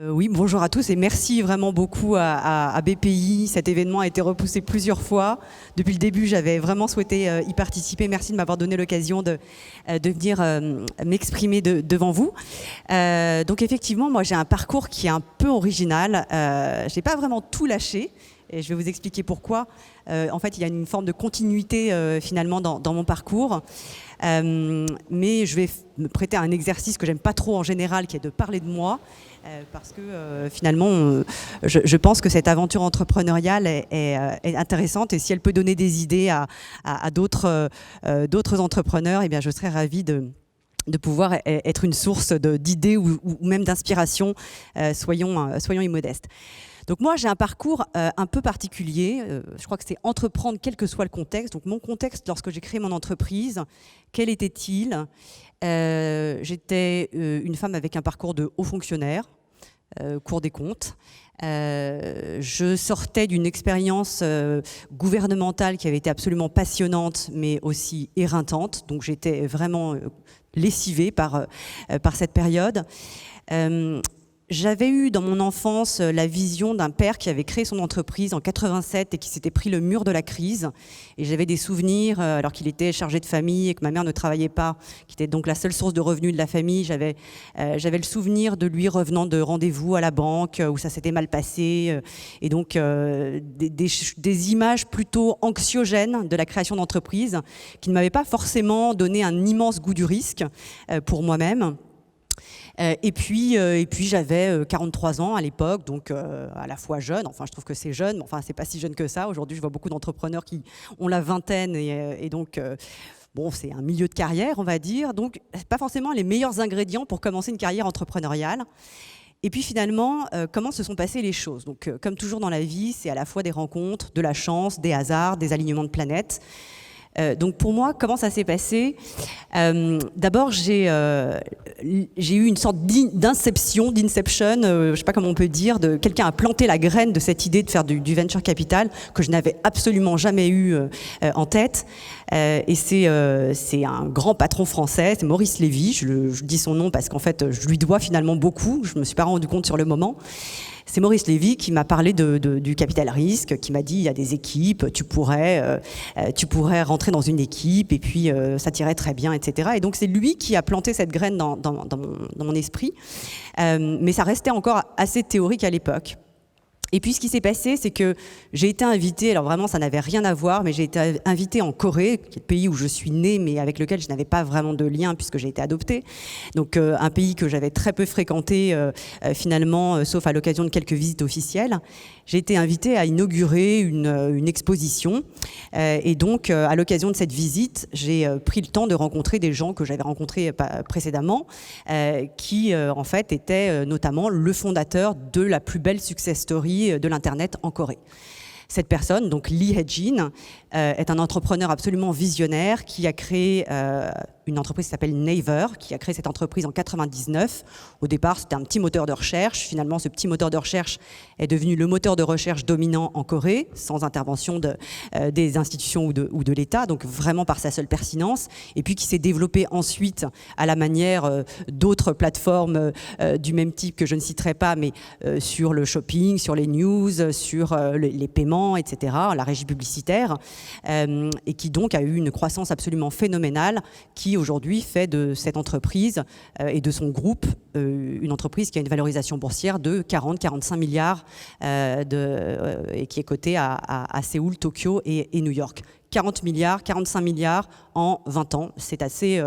Oui, bonjour à tous et merci vraiment beaucoup à BPI. Cet événement a été repoussé plusieurs fois. Depuis le début, j'avais vraiment souhaité y participer. Merci de m'avoir donné l'occasion de venir m'exprimer devant vous. Donc effectivement, moi j'ai un parcours qui est un peu original. Je n'ai pas vraiment tout lâché. Et je vais vous expliquer pourquoi. En fait, il y a une forme de continuité finalement dans mon parcours. Mais je vais me prêter à un exercice que j'aime pas trop en général, qui est de parler de moi, parce que finalement, je pense que cette aventure entrepreneuriale est intéressante, et si elle peut donner des idées à d'autres entrepreneurs, eh bien, je serais ravie de pouvoir être une source d'idées ou même d'inspiration, soyons immodestes. Donc moi, j'ai un parcours un peu particulier. Je crois que c'est entreprendre quel que soit le contexte. Donc mon contexte, lorsque j'ai créé mon entreprise, quel était-il ? J'étais une femme avec un parcours de haut fonctionnaire, Cour des comptes. Je sortais d'une expérience gouvernementale qui avait été absolument passionnante, mais aussi éreintante. Donc j'étais vraiment lessivée par cette période. J'avais eu dans mon enfance la vision d'un père qui avait créé son entreprise en 87 et qui s'était pris le mur de la crise. Et j'avais des souvenirs, alors qu'il était chargé de famille et que ma mère ne travaillait pas, qui était donc la seule source de revenus de la famille. J'avais le souvenir de lui revenant de rendez-vous à la banque où ça s'était mal passé. Et donc des images plutôt anxiogènes de la création d'entreprise qui ne m'avaient pas forcément donné un immense goût du risque pour moi-même. Et puis j'avais 43 ans à l'époque, donc à la fois jeune, enfin je trouve que c'est jeune, mais enfin c'est pas si jeune que ça. Aujourd'hui je vois beaucoup d'entrepreneurs qui ont la vingtaine et donc bon, c'est un milieu de carrière on va dire, donc pas forcément les meilleurs ingrédients pour commencer une carrière entrepreneuriale. Et puis finalement, comment se sont passées les choses ? Donc comme toujours dans la vie, c'est à la fois des rencontres, de la chance, des hasards, des alignements de planètes. Donc pour moi, comment ça s'est passé ? D'abord, j'ai eu une sorte d'inception, je ne sais pas comment on peut dire, de quelqu'un a planté la graine de cette idée de faire du venture capital que je n'avais absolument jamais eu en tête. Et c'est un grand patron français, c'est Maurice Lévy. Je dis son nom parce qu'en fait, je lui dois finalement beaucoup. Je ne me suis pas rendu compte sur le moment. C'est Maurice Lévy qui m'a parlé du capital risque, qui m'a dit il y a des équipes, tu pourrais rentrer dans une équipe et puis ça t'irait très bien, etc. Et donc c'est lui qui a planté cette graine dans mon esprit, mais ça restait encore assez théorique à l'époque. Et puis ce qui s'est passé, c'est que j'ai été invitée, alors vraiment ça n'avait rien à voir, mais j'ai été invitée en Corée, qui est le pays où je suis née, mais avec lequel je n'avais pas vraiment de lien puisque j'ai été adoptée. Donc un pays que j'avais très peu fréquenté finalement, sauf à l'occasion de quelques visites officielles. J'ai été invitée à inaugurer une exposition. Et donc à l'occasion de cette visite, j'ai pris le temps de rencontrer des gens que j'avais rencontrés précédemment, qui en fait étaient notamment le fondateur de la plus belle success story de l'Internet en Corée. Cette personne, donc Lee Hae-jin, est un entrepreneur absolument visionnaire qui a créé une entreprise qui s'appelle Naver, qui a créé cette entreprise en 99. Au départ, c'était un petit moteur de recherche. Finalement, ce petit moteur de recherche est devenu le moteur de recherche dominant en Corée, sans intervention des institutions ou de l'État, donc vraiment par sa seule pertinence. Et puis qui s'est développé ensuite à la manière d'autres plateformes du même type que je ne citerai pas, mais sur le shopping, sur les news, sur les paiements, etc., la régie publicitaire, et qui donc a eu une croissance absolument phénoménale, qui aujourd'hui fait de cette entreprise et de son groupe une entreprise qui a une valorisation boursière de 40-45 milliards et qui est cotée à Séoul, Tokyo et New York. 40 milliards, 45 milliards en 20 ans. C'est assez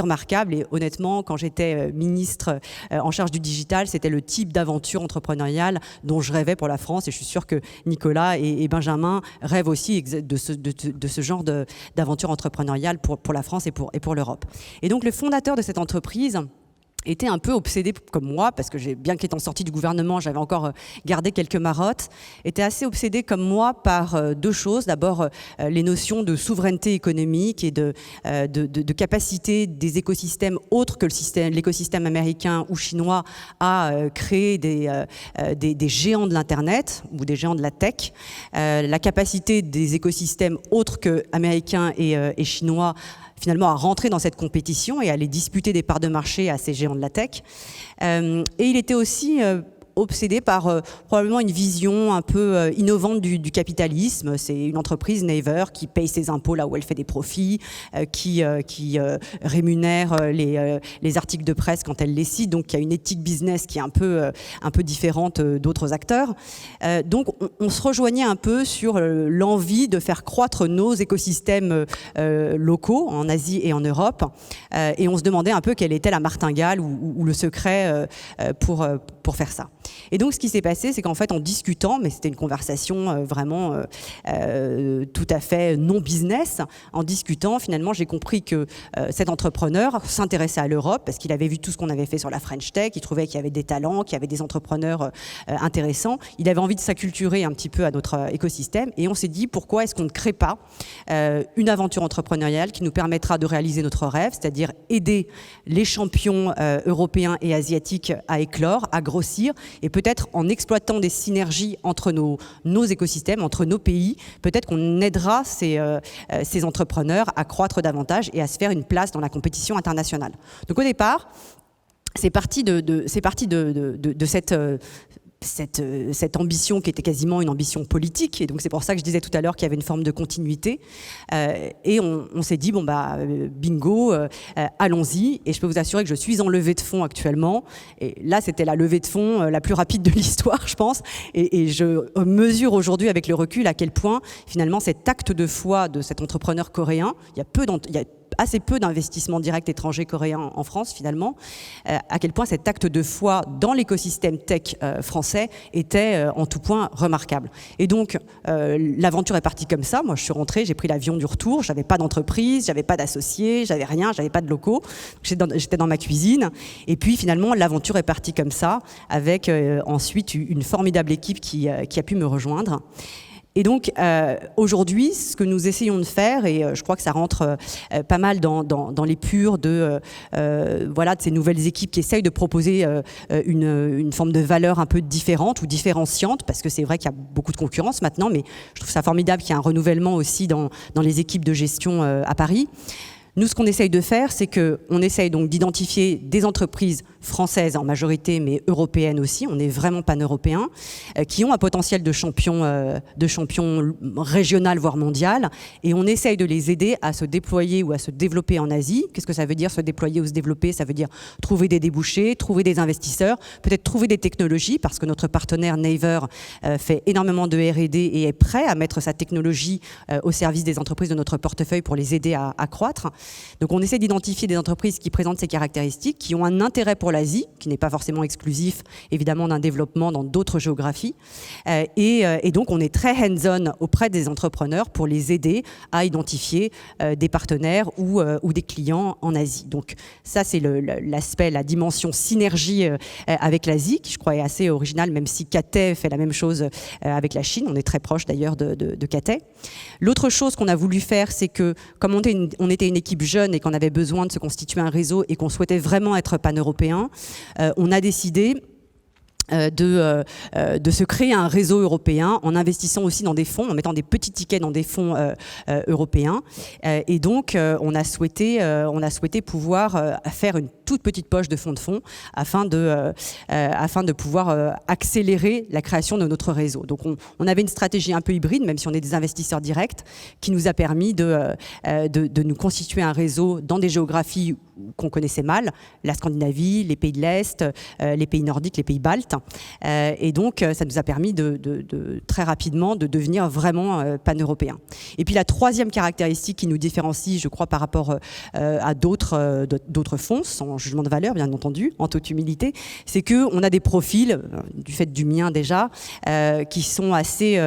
remarquable. Et honnêtement, quand j'étais ministre en charge du digital, c'était le type d'aventure entrepreneuriale dont je rêvais pour la France. Et je suis sûre que Nicolas et Benjamin rêvent aussi de ce genre d'aventure entrepreneuriale pour la France et pour l'Europe. Et donc, le fondateur de cette entreprise était un peu obsédé comme moi, parce que bien qu'étant sortie du gouvernement, j'avais encore gardé quelques marottes, était assez obsédé comme moi par deux choses. D'abord, les notions de souveraineté économique et de capacité des écosystèmes autres que l'écosystème américain ou chinois à créer des géants de l'Internet ou des géants de la tech. La capacité des écosystèmes autres que américains et chinois finalement à rentrer dans cette compétition et à aller disputer des parts de marché à ces géants de la tech. Et il était aussi obsédé par probablement une vision un peu innovante du capitalisme. C'est une entreprise, Naver, qui paye ses impôts là où elle fait des profits, qui rémunère les articles de presse quand elle les cite, donc il y a une éthique business qui est un peu différente d'autres acteurs. Donc on se rejoignait un peu sur l'envie de faire croître nos écosystèmes locaux en Asie et en Europe, et on se demandait un peu quelle était la martingale ou le secret pour faire ça. Et donc ce qui s'est passé, c'est qu'en fait en discutant, mais c'était une conversation vraiment tout à fait non business, en discutant finalement j'ai compris que cet entrepreneur s'intéressait à l'Europe parce qu'il avait vu tout ce qu'on avait fait sur la French Tech, il trouvait qu'il y avait des talents, qu'il y avait des entrepreneurs intéressants, il avait envie de s'acculturer un petit peu à notre écosystème et on s'est dit pourquoi est-ce qu'on ne crée pas une aventure entrepreneuriale qui nous permettra de réaliser notre rêve, c'est-à-dire aider les champions européens et asiatiques à éclore, à grossir, et peut-être en exploitant des synergies entre nos écosystèmes, entre nos pays, peut-être qu'on aidera ces entrepreneurs à croître davantage et à se faire une place dans la compétition internationale. Donc au départ, c'est parti de cette ambition qui était quasiment une ambition politique, et donc c'est pour ça que je disais tout à l'heure qu'il y avait une forme de continuité, et on s'est dit bon bah bingo, allons-y, et je peux vous assurer que je suis en levée de fonds actuellement, et là c'était la levée de fonds la plus rapide de l'histoire je pense, et je mesure aujourd'hui avec le recul à quel point finalement cet acte de foi de cet entrepreneur coréen, il y a assez peu d'investissements directs étrangers coréens en France finalement, à quel point cet acte de foi dans l'écosystème tech français était en tout point remarquable. Et donc l'aventure est partie comme ça, moi je suis rentrée, j'ai pris l'avion du retour, j'avais pas d'entreprise, j'avais pas d'associés, j'avais rien, j'avais pas de locaux, j'étais dans ma cuisine, et puis finalement l'aventure est partie comme ça, avec ensuite une formidable équipe qui a pu me rejoindre. Et donc aujourd'hui, ce que nous essayons de faire, et je crois que ça rentre pas mal dans l'épure de ces nouvelles équipes qui essayent de proposer une forme de valeur un peu différente ou différenciante, parce que c'est vrai qu'il y a beaucoup de concurrence maintenant, mais je trouve ça formidable qu'il y ait un renouvellement aussi dans les équipes de gestion à Paris. Nous, ce qu'on essaye de faire, c'est qu'on essaye donc d'identifier des entreprises françaises en majorité, mais européennes aussi, on est vraiment pan-européens, qui ont un potentiel de champion régional, voire mondial, et on essaye de les aider à se déployer ou à se développer en Asie. Qu'est-ce que ça veut dire, se déployer ou se développer? Ça veut dire trouver des débouchés, trouver des investisseurs, peut-être trouver des technologies, parce que notre partenaire Naver fait énormément de R&D et est prêt à mettre sa technologie au service des entreprises de notre portefeuille pour les aider à croître. Donc on essaie d'identifier des entreprises qui présentent ces caractéristiques, qui ont un intérêt pour l'Asie, qui n'est pas forcément exclusif évidemment d'un développement dans d'autres géographies. Et donc on est très hands-on auprès des entrepreneurs pour les aider à identifier des partenaires ou des clients en Asie. Donc ça c'est l'aspect, la dimension synergie avec l'Asie, qui je crois est assez originale, même si Cathay fait la même chose avec la Chine. On est très proche d'ailleurs de Cathay. L'autre chose qu'on a voulu faire, c'est que comme on était une équipe jeune et qu'on avait besoin de se constituer un réseau et qu'on souhaitait vraiment être pan-européen, on a décidé de se créer un réseau européen en investissant aussi dans des fonds, en mettant des petits tickets dans des fonds européens. Et donc, on a souhaité pouvoir faire une toute petite poche de fonds afin de pouvoir accélérer la création de notre réseau. Donc, on avait une stratégie un peu hybride, même si on est des investisseurs directs, qui nous a permis de nous constituer un réseau dans des géographies qu'on connaissait mal, la Scandinavie, les pays de l'Est, les pays nordiques, les pays baltes. Et donc, ça nous a permis de très rapidement de devenir vraiment pan-européens. Et puis, la troisième caractéristique qui nous différencie, je crois, par rapport à d'autres fonds, sans jugement de valeur, bien entendu, en toute humilité, c'est qu'on a des profils, du fait du mien déjà, qui sont assez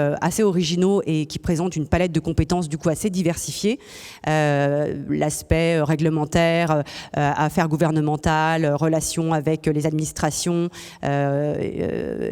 originaux et qui présentent une palette de compétences, du coup, assez diversifiée. L'aspect réglementaire, affaires gouvernementales, relations avec les administrations,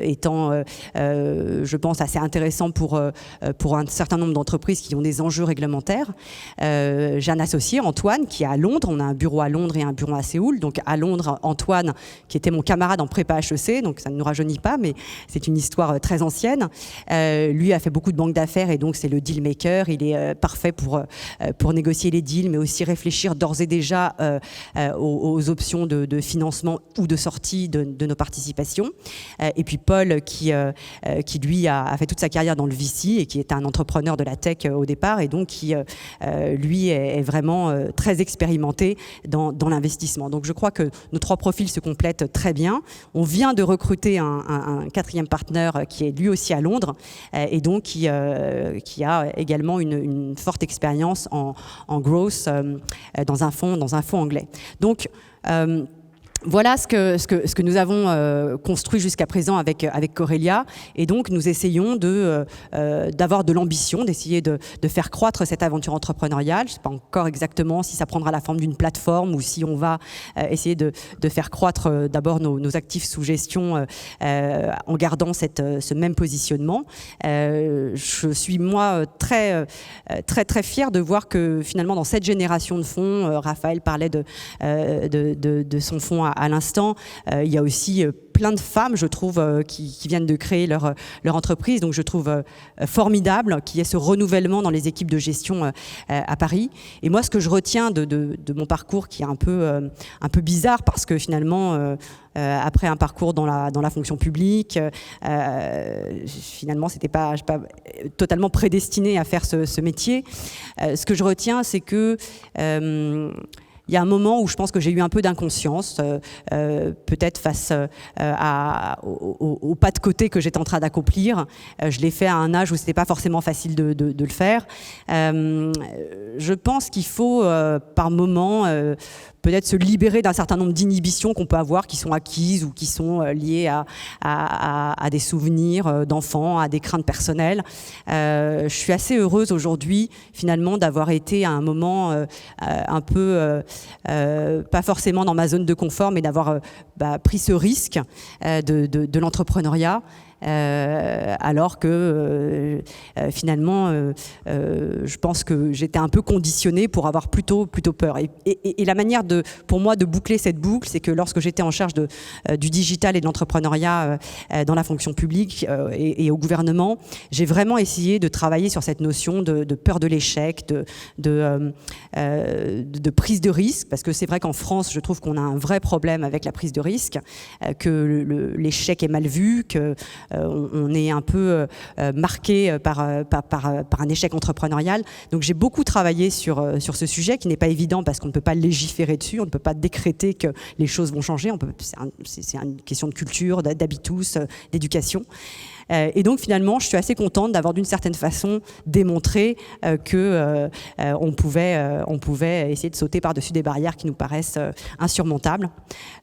étant, je pense, assez intéressant pour un certain nombre d'entreprises qui ont des enjeux réglementaires. J'ai un associé, Antoine, qui est à Londres. On a un bureau à Londres et un bureau à Séoul, donc à Londres, Antoine, qui était mon camarade en prépa HEC, donc ça ne nous rajeunit pas, mais c'est une histoire très ancienne. Lui a fait beaucoup de banques d'affaires et donc c'est le deal maker. Il est parfait pour négocier les deals, mais aussi réfléchir d'ores et déjà aux options de financement ou de sortie de nos participations. Et puis Paul, qui lui a fait toute sa carrière dans le VC et qui est un entrepreneur de la tech au départ et donc qui, lui, est vraiment très expérimenté dans l'investissement. Donc je crois que nos trois profils se complètent très bien. On vient de recruter un quatrième partenaire qui est lui aussi à Londres et donc qui a également une forte expérience en growth dans un fonds anglais. Donc voilà ce que nous avons construit jusqu'à présent avec Corelia, et donc nous essayons d'avoir de l'ambition, d'essayer de faire croître cette aventure entrepreneuriale. Je ne sais pas encore exactement si ça prendra la forme d'une plateforme ou si on va essayer de faire croître d'abord nos actifs sous gestion en gardant ce même positionnement. Je suis moi très fière de voir que finalement dans cette génération de fonds, Raphaël parlait de son fonds à l'instant, il y a aussi plein de femmes, je trouve, qui viennent de créer leur entreprise. Donc je trouve formidable qu'il y ait ce renouvellement dans les équipes de gestion à Paris. Et moi, ce que je retiens de mon parcours, qui est un peu bizarre, parce que finalement, après un parcours dans la fonction publique, finalement, c'était pas totalement prédestiné à faire ce métier. Ce que je retiens, c'est que il y a un moment où je pense que j'ai eu un peu d'inconscience, peut-être face au pas de côté que j'étais en train d'accomplir. Je l'ai fait à un âge où c'était pas forcément facile de le faire. Je pense qu'il faut, par moment, peut-être se libérer d'un certain nombre d'inhibitions qu'on peut avoir, qui sont acquises ou qui sont liées à des souvenirs d'enfants, à des craintes personnelles. Je suis assez heureuse aujourd'hui, finalement, d'avoir été à un moment un peu, pas forcément dans ma zone de confort, mais d'avoir pris ce risque de l'entrepreneuriat. Alors que finalement je pense que j'étais un peu conditionnée pour avoir plutôt peur et la manière pour moi de boucler cette boucle, c'est que lorsque j'étais en charge du digital et de l'entrepreneuriat dans la fonction publique et au gouvernement, j'ai vraiment essayé de travailler sur cette notion de peur de l'échec, de prise de risque, parce que c'est vrai qu'en France, je trouve qu'on a un vrai problème avec la prise de risque, que l'échec est mal vu, que on est un peu marqué par un échec entrepreneurial. Donc j'ai beaucoup travaillé sur ce sujet qui n'est pas évident parce qu'on ne peut pas légiférer dessus, on ne peut pas décréter que les choses vont changer. C'est une question de culture, d'habitus, d'éducation. Et donc finalement, je suis assez contente d'avoir d'une certaine façon démontré que on pouvait essayer de sauter par-dessus des barrières qui nous paraissent insurmontables.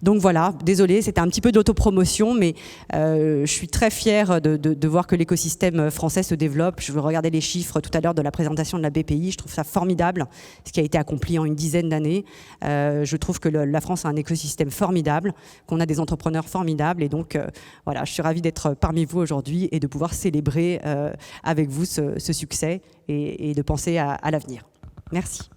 Donc voilà, désolée, c'était un petit peu d'autopromotion, mais je suis très fière de voir que l'écosystème français se développe. Je regardais les chiffres tout à l'heure de la présentation de la BPI, je trouve ça formidable, ce qui a été accompli en une dizaine d'années. Je trouve que la France a un écosystème formidable, qu'on a des entrepreneurs formidables, et donc voilà, je suis ravie d'être parmi vous aujourd'hui et de pouvoir célébrer avec vous ce succès et de penser à l'avenir. Merci.